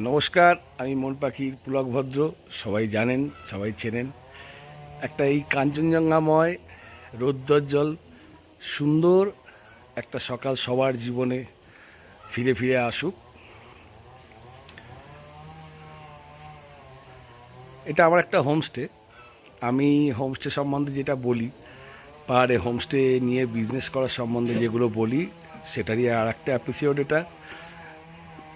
নমস্কার, আমি মন পাখির পুলক ভদ্র। সবাই জানেন, সবাই চেনেন। একটা এই কাঞ্চনজঙ্ঘাময় রৌদ্রোজ্জ্বল সুন্দর একটা সকাল সবার জীবনে ফিরে ফিরে আসুক। এটা আমার একটা হোমস্টে। আমি হোমস্টে সম্বন্ধে যেটা বলি, পাহাড়ে হোমস্টে নিয়ে বিজনেস করার সম্বন্ধে যেগুলো বলি, সেটারই আর একটা এপিসোড এটা।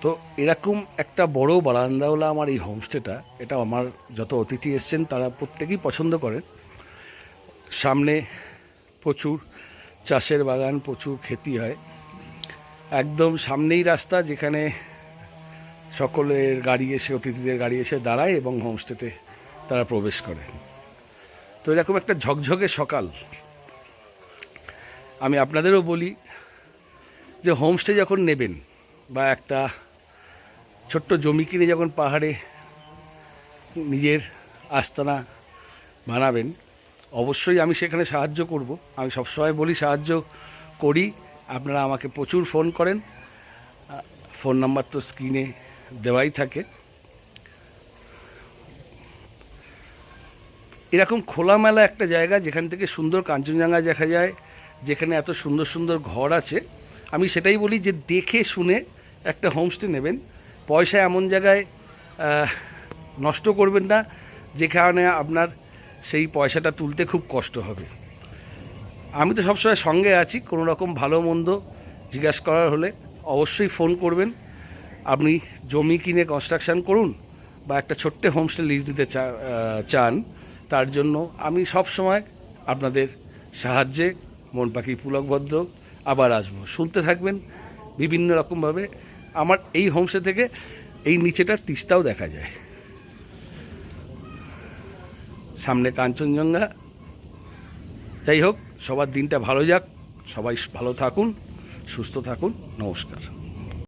তো এরকম একটা বড় বারান্দাওয়ালা আমার এই হোমস্টেটা, এটা আমার যত অতিথি এসছেন তারা প্রত্যেকেই পছন্দ করেন। সামনে প্রচুর চাষের বাগান, প্রচুর খেতি হয়। একদম সামনেই রাস্তা, যেখানে সকলের গাড়ি এসে, অতিথিদের গাড়ি এসে দাঁড়ায় এবং হোমস্টেতে তারা প্রবেশ করে। তো এরকম একটা ঝকঝকে সকাল। আমি আপনাদেরও বলি যে হোমস্টে যখন নেবেন বা একটা ছোট্ট জমি কিনে যখন পাহাড়ে নিজের আস্তানা বানাবেন, অবশ্যই আমি সেখানে সাহায্য করব। আমি সবসময় বলি সাহায্য করি। আপনারা আমাকে প্রচুর ফোন করেন, ফোন নাম্বার তো স্ক্রিনে দেওয়াই থাকে। এরকম খোলামেলা একটা জায়গা, যেখান থেকে সুন্দর কাঞ্চনজঙ্ঘা দেখা যায়, যেখানে এত সুন্দর সুন্দর ঘর আছে, আমি সেটাই বলি যে দেখে শুনে একটা হোমস্টে নেবেন। পয়সা এমন জায়গায় নষ্ট করবেন না যেখানে আপনার সেই পয়সাটা তুলতে খুব কষ্ট হবে। আমি তো সবসময় সঙ্গে আছি। কোনো রকম ভালো মন্দ জিজ্ঞাসা করার হলে অবশ্যই ফোন করবেন। আপনি জমি কিনে কনস্ট্রাকশান করুন বা একটা ছোট্ট হোমস্টে লিজ দিতে চান, তার জন্য আমি সব সময় আপনাদের সাহায্যে মন পাখি পুলক ভদ্র আবার আসবো। শুনতে থাকবেন বিভিন্ন রকমভাবে। আমার এই হোমস্টে থেকে এই নিচেটার তিস্তাও দেখা যায়, সামনে কাঞ্চনজঙ্ঘা। যাই হোক, সবার দিনটা ভালো যাক, সবাই ভালো থাকুন, সুস্থ থাকুন। নমস্কার।